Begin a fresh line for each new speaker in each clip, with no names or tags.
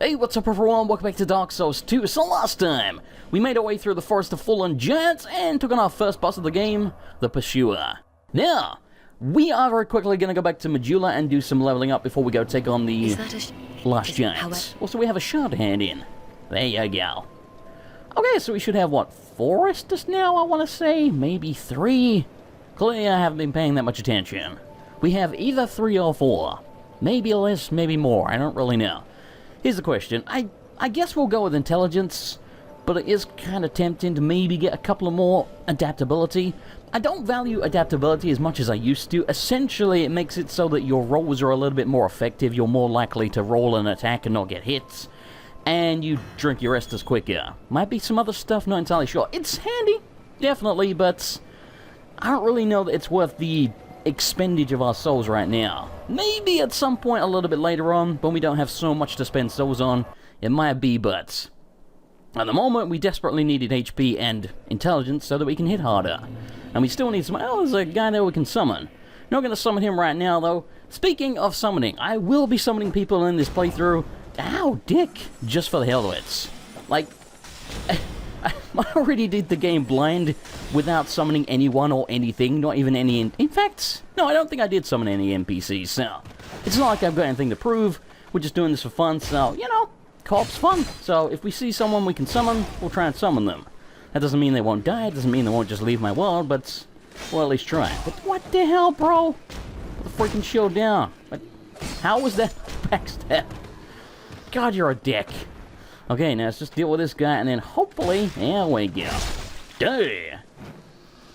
Hey, what's up everyone? Welcome back to Dark Souls 2. So last time, we made our way through the Forest of Fallen Giants and took on our first boss of the game, the Pursuer. Now, we are very quickly going to go back to Majula and do some leveling up before we go take on the last giants. Also, we have a shard to hand in. There you go. Okay, so we should have, what, 4 Estus now, I want to say? Maybe 3? Clearly, I haven't been paying that much attention. We have either 3 or 4. Maybe less, maybe more, I don't really know. Here's the question. I guess we'll go with intelligence, but it is kind of tempting to maybe get a couple of more adaptability. I don't value adaptability as much as I used to. Essentially, it makes it so that your rolls are a little bit more effective. You're more likely to roll an attack and not get hits. And you drink your Estus quicker. Might be some other stuff, not entirely sure. It's handy, definitely, but I don't really know that it's worth the expenditure of our souls right now. Maybe at some point a little bit later on, when we don't have so much to spend souls on, it might be, but at the moment we desperately needed HP and intelligence so that we can hit harder. And we still need some... oh, there's a guy there we can summon. Not going to summon him right now though. Speaking of summoning, I will be summoning people in this playthrough. Ow, dick! Just for the hell of it. Like, I already did the game blind without summoning anyone or anything, not even any... in fact, no, I don't think I did summon any NPCs, so... it's not like I've got anything to prove, we're just doing this for fun, so, you know, co-op's fun. So, if we see someone we can summon, we'll try and summon them. That doesn't mean they won't die, it doesn't mean they won't just leave my world, but we'll at least try. But what the hell, bro? Put the freaking shield down. But how was that backstab? God, you're a dick. Okay, now let's just deal with this guy, and then hopefully... there we go. Duh!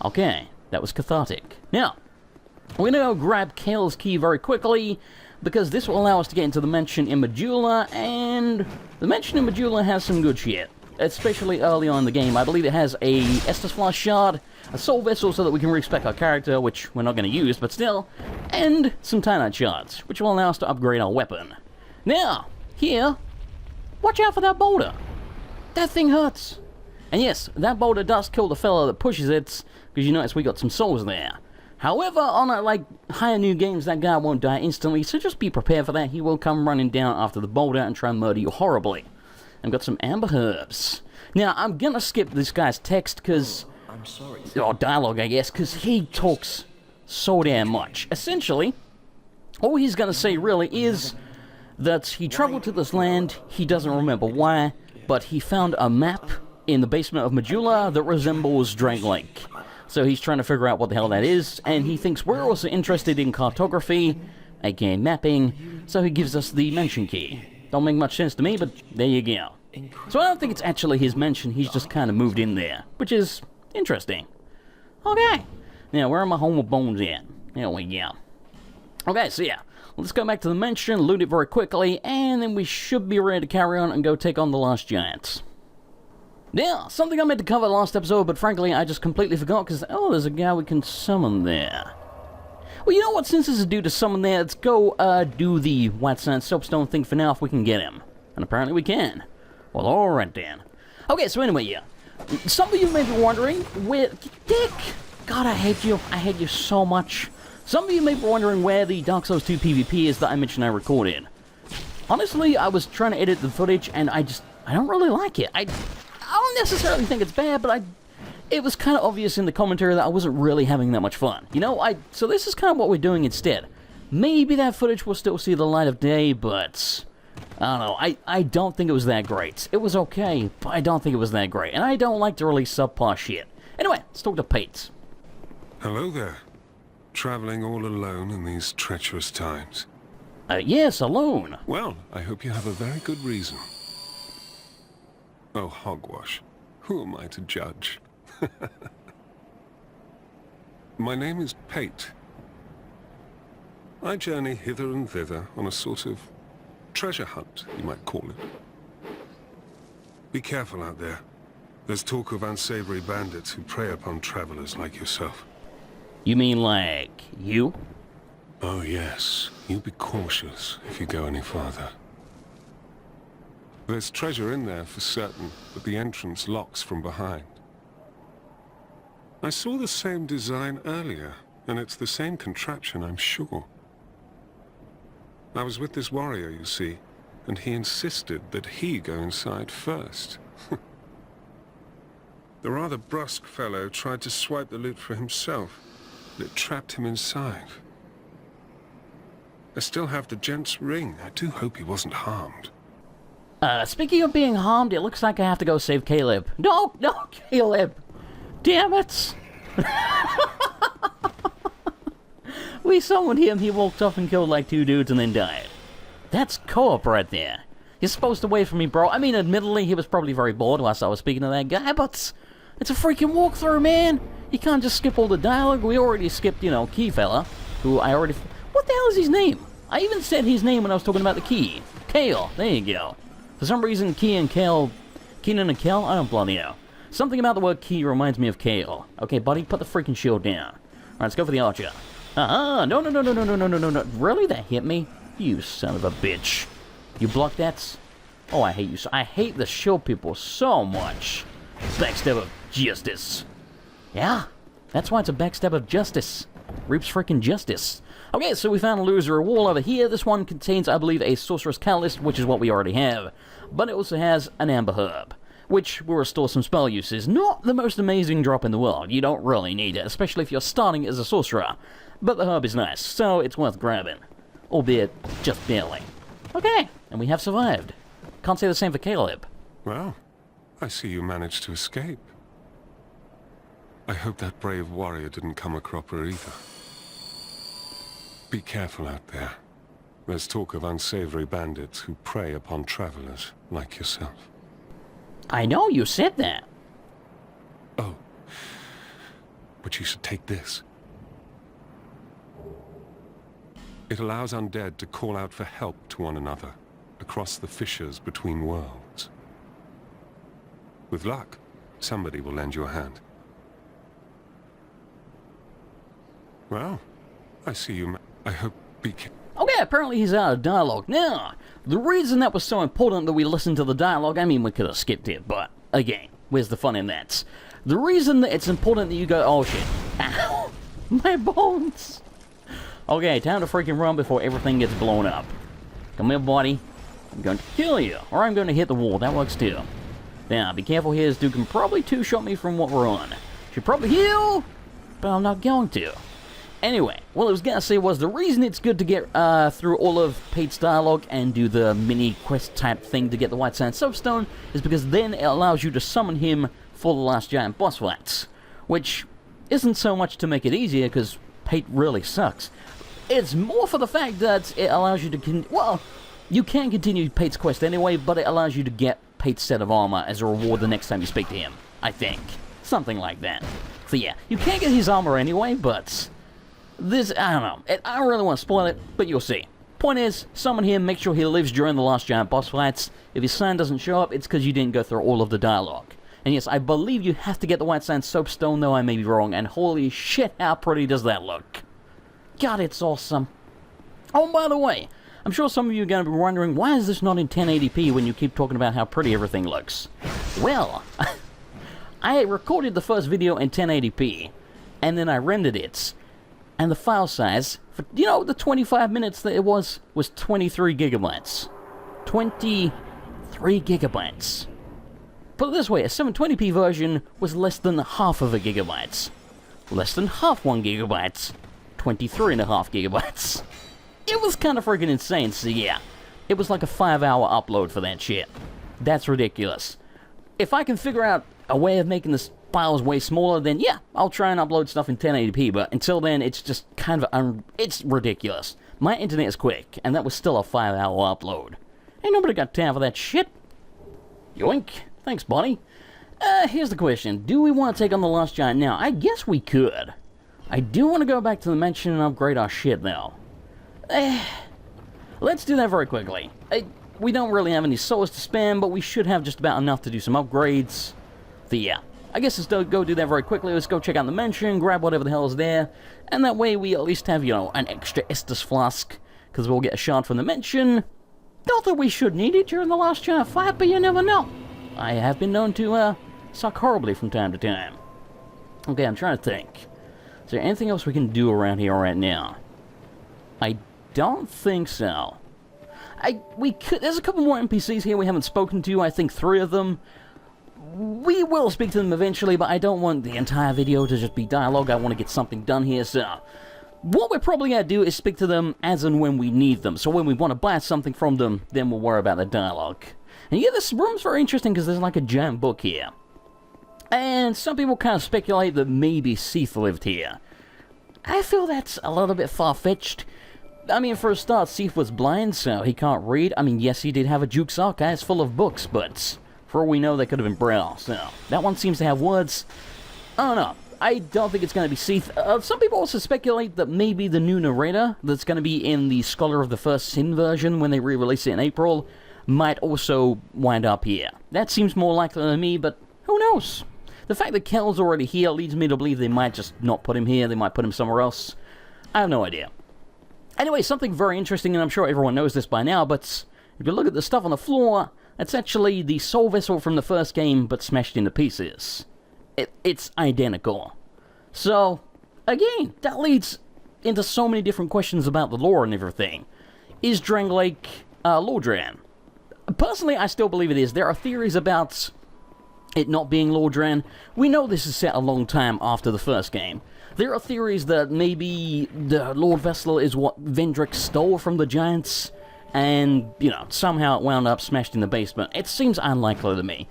Okay, that was cathartic. Now, we're gonna go grab Kale's key very quickly, because this will allow us to get into the mansion in Majula, and the mansion in Majula has some good shit. Especially early on in the game. I believe it has a Estus Flask shard, a soul vessel so that we can respec our character, which we're not going to use, but still, and some Titanite shards, which will allow us to upgrade our weapon. Now, here... watch out for that boulder. That thing hurts. And yes, that boulder does kill the fellow that pushes it, because you notice we got some souls there. However, on like higher new games, that guy won't die instantly, so just be prepared for that. He will come running down after the boulder and try and murder you horribly. I've got some amber herbs. Now, I'm gonna skip this guy's text, because...
I'm sorry.
or dialogue, I guess, because he talks so damn much. Essentially, all he's gonna say really is... that he traveled to this land, he doesn't remember why, but he found a map in the basement of Majula that resembles Drake Lake. So he's trying to figure out what the hell that is, and he thinks we're also interested in cartography, aka mapping, so he gives us the mansion key. Don't make much sense to me, but there you go. So I don't think it's actually his mansion, he's just kind of moved in there, which is interesting. Okay, now where are my home of bones at? There we go. Okay, so yeah. Let's go back to the mansion, loot it very quickly, and then we should be ready to carry on and go take on the last giants. Now, something I meant to cover last episode, but frankly I just completely forgot because, oh, there's a guy we can summon there. Well, you know what, since there's a dude to summon there, let's go do the White Sand Soapstone thing for now if we can get him. And apparently we can. Well, alright then. Okay, so anyway, yeah. Some of you may be wondering, where... dick! God, I hate you. I hate you so much. Some of you may be wondering where the Dark Souls 2 PvP is that I mentioned I recorded. Honestly, I was trying to edit the footage, and I don't really like it. I don't necessarily think it's bad, but it was kind of obvious in the commentary that I wasn't really having that much fun. You know, so this is kind of what we're doing instead. Maybe that footage will still see the light of day, but... I don't know, I don't think it was that great. It was okay, but I don't think it was that great. And I don't like to release subpar shit. Anyway, let's talk to Pate.
Hello there. Traveling all alone in these treacherous times?
Yes, alone.
Well, I hope you have a very good reason. Oh, hogwash. Who am I to judge? My name is Pate. I journey hither and thither on a sort of treasure hunt, you might call it. Be careful out there. There's talk of unsavory bandits who prey upon travelers like yourself.
You mean like you?
Oh yes, you be cautious if you go any farther. There's treasure in there for certain, but the entrance locks from behind. I saw the same design earlier, and it's the same contraption, I'm sure. I was with this warrior, you see, and he insisted that he go inside first. The rather brusque fellow tried to swipe the loot for himself, but it trapped him inside. I still have the gent's ring. I do hope he wasn't harmed.
Speaking of being harmed, it looks like I have to go save Caleb. No, Caleb! Damn it! We summoned him, he walked off and killed like 2 dudes and then died. That's co-op right there. You're supposed to wait for me, bro. I mean, admittedly, he was probably very bored whilst I was speaking to that guy, but it's a freaking walkthrough, man! You can't just skip all the dialogue. We already skipped, you know, Key Fella, who I already... What the hell is his name? I even said his name when I was talking about the key. Kale, there you go. For some reason, Keenan and Kale, I don't bloody know. Something about the word key reminds me of Kale. Okay, buddy, put the freaking shield down. Alright, let's go for the archer. No. Really? That hit me? You son of a bitch. You blocked that? Oh, I hate you. I hate the shield people so much. Backstab of justice. Yeah, that's why it's a backstab of justice. Reaps freaking justice. Okay, so we found a loser wall over here. This one contains, I believe, a Sorcerer's Catalyst, which is what we already have. But it also has an Amber Herb, which will restore some spell uses. Not the most amazing drop in the world. You don't really need it, especially if you're starting as a Sorcerer. But the herb is nice, so it's worth grabbing. Albeit, just barely. Okay, and we have survived. Can't say the same for Caleb.
Well, I see you managed to escape. I hope that brave warrior didn't come a cropper either. Be careful out there. There's talk of unsavory bandits who prey upon travelers like yourself.
I know, you said that.
Oh. But you should take this. It allows undead to call out for help to one another across the fissures between worlds. With luck, somebody will lend you a hand. Well, I see you. I hope
Okay, apparently he's out of dialogue. Now, the reason that was so important that we listened to the dialogue, I mean, we could have skipped it, but again, where's the fun in that? The reason that it's important that you go, oh shit, ow, my bones. Okay, time to freaking run before everything gets blown up. Come here, buddy. I'm going to kill you, or I'm going to hit the wall. That works too. Now, be careful here, this dude can probably two-shot me from what we're on. Should probably heal, but I'm not going to. Anyway, what I was going to say was the reason it's good to get through all of Pate's dialogue and do the mini quest type thing to get the White Sand Soapstone is because then it allows you to summon him for the last giant boss fights. Which isn't so much to make it easier because Pate really sucks. It's more for the fact that it allows you to well, you can continue Pate's quest anyway, but it allows you to get Pate's set of armor as a reward the next time you speak to him. I think. Something like that. So yeah, you can't get his armor anyway, but this, I don't know. I don't really want to spoil it, but you'll see. Point is, summon him, make sure he lives during the last giant boss fights. If his sign doesn't show up, it's because you didn't go through all of the dialogue. And yes, I believe you have to get the White Sand Soapstone, though I may be wrong, and holy shit, how pretty does that look. God, it's awesome. Oh, and by the way, I'm sure some of you are going to be wondering, why is this not in 1080p when you keep talking about how pretty everything looks? Well, I recorded the first video in 1080p, and then I rendered it. And the file size, for, you know, the 25 minutes that it was 23 gigabytes. 23 gigabytes. Put it this way, a 720p version was less than half of a gigabyte. Less than half 1 gigabyte. 23.5 gigabytes. It was kind of freaking insane, so yeah. It was like a 5-hour upload for that shit. That's ridiculous. If I can figure out a way of making this files way smaller, then yeah, I'll try and upload stuff in 1080p, but until then, it's just kind of, it's ridiculous. My internet is quick, and that was still a 5-hour upload. Ain't nobody got time for that shit. Yoink. Thanks, buddy. Here's the question. Do we want to take on the Last Giant now? I guess we could. I do want to go back to the mansion and upgrade our shit, though. Let's do that very quickly. We don't really have any souls to spam, but we should have just about enough to do some upgrades. So yeah, I guess let's go do that very quickly. Let's go check out the mansion, grab whatever the hell is there, and that way we at least have, you know, an extra Estus flask, because we'll get a shard from the mansion. Not that we should need it during the Last Giant fight, but you never know. I have been known to suck horribly from time to time. Okay, I'm trying to think. Is there anything else we can do around here right now? I don't think so. There's a couple more NPCs here we haven't spoken to, I think 3 of them. We will speak to them eventually, but I don't want the entire video to just be dialogue. I want to get something done here, so what we're probably going to do is speak to them as and when we need them. So when we want to buy something from them, then we'll worry about the dialogue. And yeah, this room's very interesting because there's like a giant book here. And some people kind of speculate that maybe Seath lived here. I feel that's a little bit far-fetched. I mean, for a start, Seath was blind, so he can't read. I mean, yes, he did have a Duke's Archives full of books, but for all we know, they could have been Braille. So that one seems to have words. I don't know. I don't think it's going to be Seath. Some people also speculate that maybe the new narrator that's going to be in the Scholar of the First Sin version when they re-release it in April might also wind up here. That seems more likely than me, but who knows? The fact that Kel's already here leads me to believe they might just not put him here, they might put him somewhere else. I have no idea. Anyway, something very interesting, and I'm sure everyone knows this by now, but if you look at the stuff on the floor, it's actually the soul vessel from the first game, but smashed into pieces. It's identical. So, again, that leads into so many different questions about the lore and everything. Is Drangleic Lordran? Personally, I still believe it is. There are theories about it not being Lordran. We know this is set a long time after the first game. There are theories that maybe the Lord Vessel is what Vendrick stole from the Giants, and, you know, somehow it wound up smashed in the basement. It seems unlikely to me.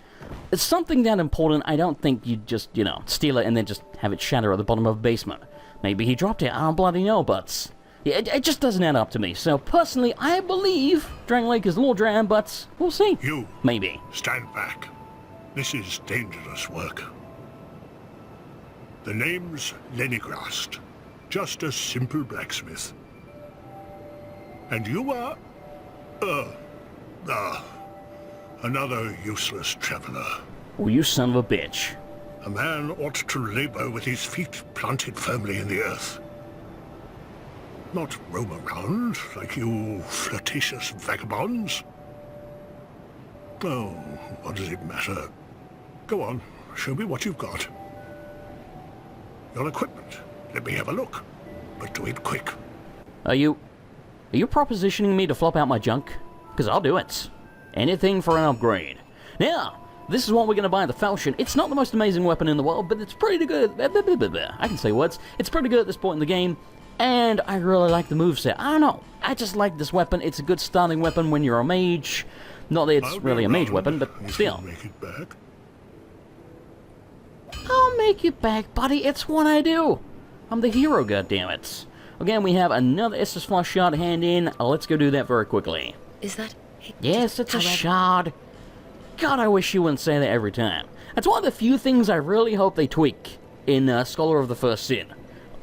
It's something that important. I don't think you'd just, you know, steal it and then just have it shatter at the bottom of the basement. Maybe he dropped it, I don't bloody know, but it just doesn't add up to me. So, personally, I believe Drangleic is Lordran, but we'll see.
You.
Maybe.
Stand back. This is dangerous work. The name's Lenigrast. Just a simple blacksmith. And you are... another useless traveler.
Oh, you son of a bitch.
A man ought to labor with his feet planted firmly in the earth. Not roam around like you flirtatious vagabonds. Oh, what does it matter? Go on, show me what you've got. Your equipment. Let me have a look. But do it quick.
Are you propositioning me to flop out my junk? Because I'll do it. Anything for an upgrade. Now, this is what we're going to buy, the Falchion. It's not the most amazing weapon in the world, but it's pretty good. I can say words. It's pretty good at this point in the game, and I really like the moveset. I don't know. I just like this weapon. It's a good starting weapon when you're a mage. Not that it's really a mage weapon, but still.
Make it back.
I'll make it back, buddy. It's what I do. I'm the hero, goddammit. Again, we have another Estus Flush shard hand in. Let's go do that very quickly.
Is that...
Yes, it's a shard. God, I wish you wouldn't say that every time. That's one of the few things I really hope they tweak in Scholar of the First Sin.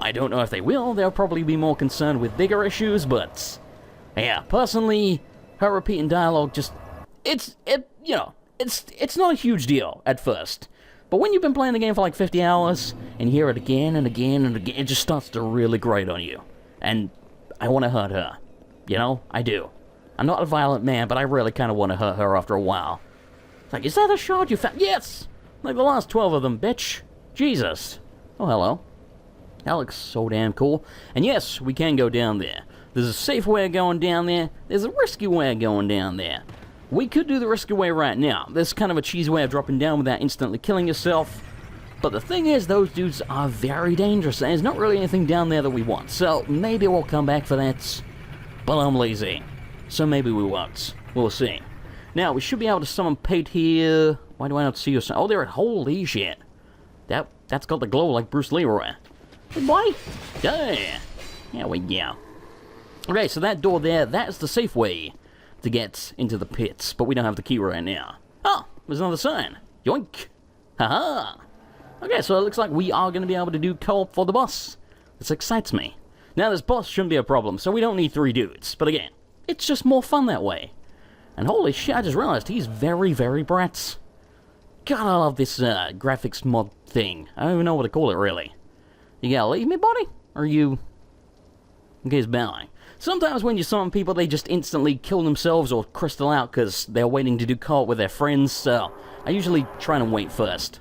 I don't know if they will. They'll probably be more concerned with bigger issues, but... yeah, personally, her repeating dialogue just... It's not a huge deal at first. But when you've been playing the game for like 50 hours, and you hear it again and again and again, it just starts to really grate on you. And I want to hurt her. You know? I do. I'm not a violent man, but I really kind of want to hurt her after a while. It's like, is that a shard you found? Yes! Like the last 12 of them, bitch. Jesus. Oh, hello. That looks so damn cool. And yes, we can go down there. There's a safe way of going down there. There's a risky way of going down there. We could do the risky way right now. There's kind of a cheesy way of dropping down without instantly killing yourself. But the thing is, those dudes are very dangerous, and there's not really anything down there that we want. So maybe we'll come back for that. But I'm lazy. So maybe we won't. We'll see. Now, we should be able to summon Pate here. Why do I not see you? Oh, there. Holy shit. That's got the glow like Bruce Leroy. Hey, boy. Yeah. There we go. Okay, so that door there, that's the safe way to get into the pits. But we don't have the key right now. Oh, there's another sign. Yoink. Haha. Okay, so it looks like we are going to be able to do co-op for the boss. This excites me. Now, this boss shouldn't be a problem, so we don't need 3 dudes. But again, it's just more fun that way. And holy shit, I just realized he's very, very bright. God, I love this graphics mod thing. I don't even know what to call it, really. You gotta leave me, buddy? Or you... Okay, he's bowing. Sometimes when you summon people, they just instantly kill themselves or crystal out because they're waiting to do co-op with their friends, so I usually try and wait first.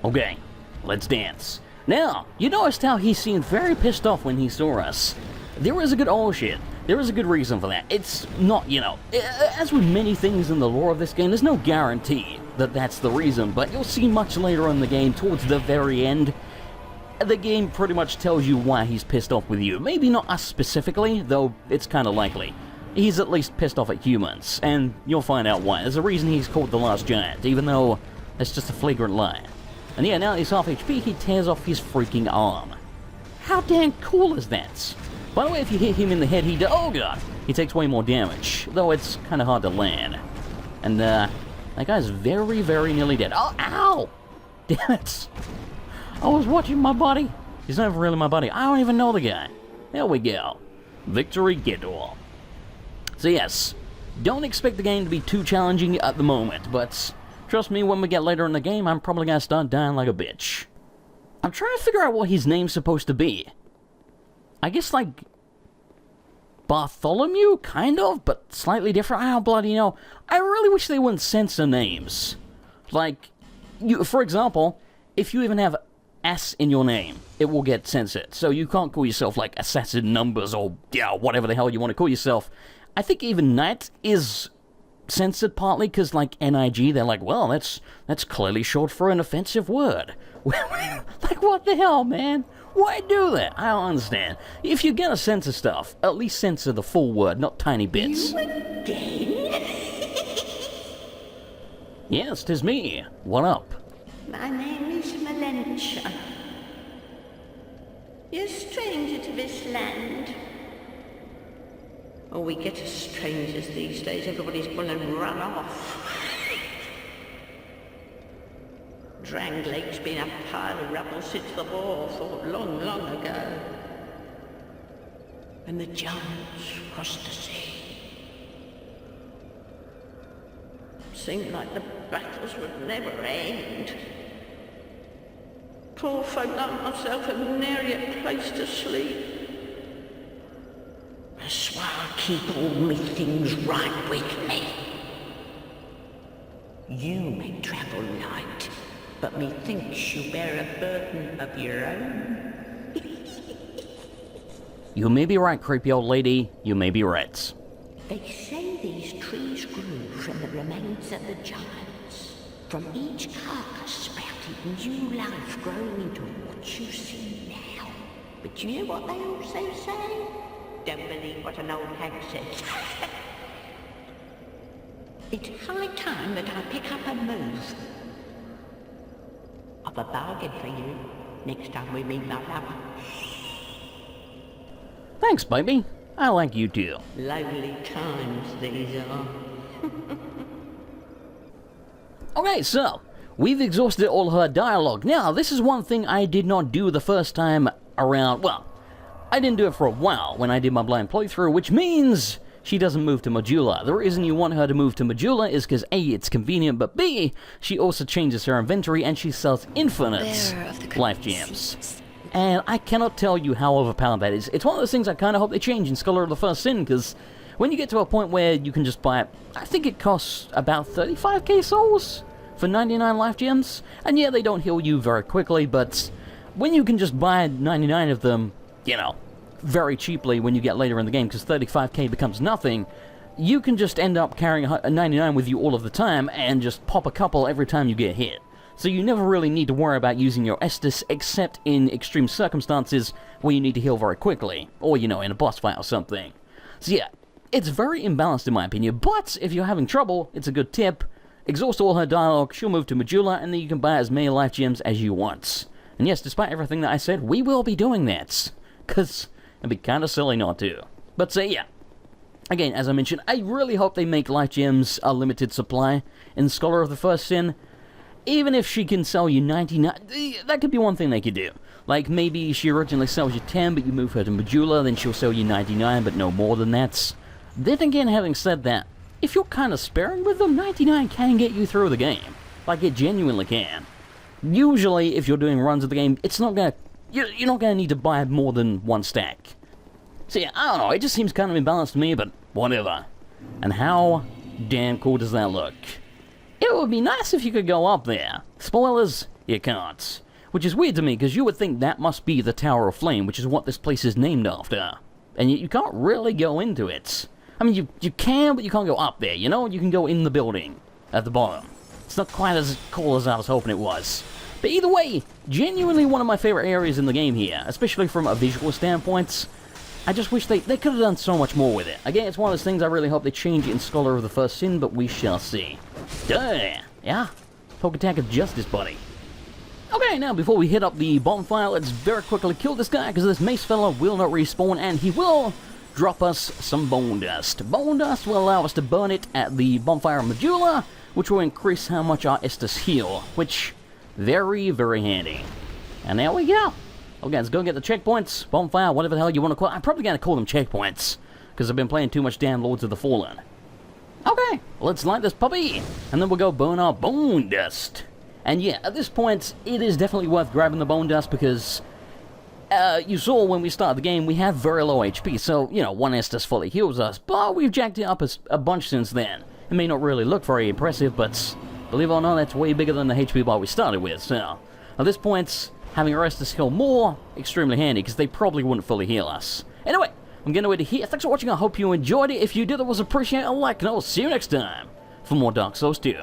Okay, let's dance. Now, you noticed how he seemed very pissed off when he saw us. There was a good shit. There is a good reason for that. It's not, as with many things in the lore of this game, there's no guarantee that that's the reason, but you'll see much later in the game, towards the very end, the game pretty much tells you why he's pissed off with you. Maybe not us specifically, though it's kind of likely. He's at least pissed off at humans, and you'll find out why. There's a reason he's called the Last Giant, even though it's just a flagrant lie. And yeah, now that he's half HP, he tears off his freaking arm. How damn cool is that? By the way, if you hit him in the head, oh god, he takes way more damage, though it's kind of hard to land. And that guy's very, very nearly dead. Oh, ow! Damn it! I was watching my buddy. He's never really my buddy. I don't even know the guy. There we go. Victory get all. So yes, don't expect the game to be too challenging at the moment, but trust me, when we get later in the game, I'm probably gonna start dying like a bitch. I'm trying to figure out what his name's supposed to be. I guess like Bartholomew, kind of, but slightly different. I don't bloody know. I really wish they wouldn't censor names. Like, for example, if you even have S in your name, it will get censored. So you can't call yourself like Assassin Numbers or whatever the hell you want to call yourself. I think even Knight is censored partly because like NIG, they're like, well, that's clearly short for an offensive word. Like, what the hell, man? Why do that? I don't understand. If you're gonna censor stuff, at least censor the full word, not tiny bits.
You again?
Yes, 'tis me. What up?
My name is Malentia. You're a stranger to this land. Oh, we get as strangers these days. Everybody's gone and run off. Drang Lake's been a pile of rubble since the war fought long, long ago. And the giants crossed the sea. Seemed like the battles would never end. Poor folk like myself have nary a place to sleep. That's why I keep all me things right with me. You may travel light, but methinks you bear a burden of your own.
You may be right, creepy old lady. You may be right.
They say these trees grew from the remains of the giants. From each carcass sprouted new life growing into what you see now. But you know what they also say? Don't believe what an old hag says. It's high time that I pick up a move. I've a bargain for you next time we meet my lover.
Thanks, baby. I like you too.
Lonely times these are.
Okay, so we've exhausted all her dialogue. Now, this is one thing I did not do the first time around. Well, I didn't do it for a while when I did my blind playthrough, which means she doesn't move to Majula. The reason you want her to move to Majula is because A, it's convenient, but B, she also changes her inventory and she sells infinite life gems. And I cannot tell you how overpowered that is. It's one of those things I kind of hope they change in Scholar of the First Sin, because when you get to a point where you can just buy it, I think it costs about 35k souls for 99 life gems. And yeah, they don't heal you very quickly, but when you can just buy 99 of them, very cheaply when you get later in the game, because 35k becomes nothing, you can just end up carrying a 99 with you all of the time and just pop a couple every time you get hit. So you never really need to worry about using your Estus except in extreme circumstances where you need to heal very quickly, or in a boss fight or something. So yeah, it's very imbalanced in my opinion, but if you're having trouble, it's a good tip. Exhaust all her dialogue, she'll move to Majula, and then you can buy as many life gems as you want. And yes, despite everything that I said, we will be doing that, because it'd be kind of silly not to. But so yeah, again, as I mentioned, I really hope they make life gems a limited supply in Scholar of the First Sin. Even if she can sell you 99, that could be one thing they could do. Like, maybe she originally sells you 10, but you move her to Majula, then she'll sell you 99, but no more than that. Then again, having said that, if you're kind of sparing with them, 99 can get you through the game. Like, it genuinely can. Usually, if you're doing runs of the game, it's not gonna... You're not gonna need to buy more than one stack. So yeah, I don't know, it just seems kind of imbalanced to me, but whatever. And how damn cool does that look? It would be nice if you could go up there. Spoilers, You can't. Which is weird to me, because you would think that must be the Tower of Flame, which is what this place is named after. And yet you can't really go into it. I mean, you can, but you can't go up there, you know? You can go in the building at the bottom. It's not quite as cool as I was hoping it was. But either way, genuinely one of my favorite areas in the game here, especially from a visual standpoint. I just wish they could have done so much more with it. Again, it's one of those things I really hope they change it in Scholar of the First Sin, but we shall see. Duh! Yeah? Poke attack of justice, buddy. Okay, now before we hit up the bonfire, let's very quickly kill this guy, because this mace fella will not respawn, and he will drop us some bone dust. Bone dust will allow us to burn it at the bonfire of Majula, which will increase how much our Estus heal, which, very, very handy. And there we go. Okay, let's go get the checkpoints, bonfire, whatever the hell you want to call it. I'm probably going to call them checkpoints, because I've been playing too much damn Lords of the Fallen. Okay, let's light this puppy, and then we'll go burn our bone dust. And yeah, at this point, it is definitely worth grabbing the bone dust, because you saw when we started the game, we have very low HP, so, you know, 1 Estus fully heals us, but we've jacked it up a bunch since then. It may not really look very impressive, but believe it or not, that's way bigger than the HP bar we started with, so at this point, having our Estus heal more, extremely handy, because they probably wouldn't fully heal us. Anyway, I'm getting away to here. Thanks for watching, I hope you enjoyed it. If you did, it was appreciated. A like, and I'll see you next time for more Dark Souls 2.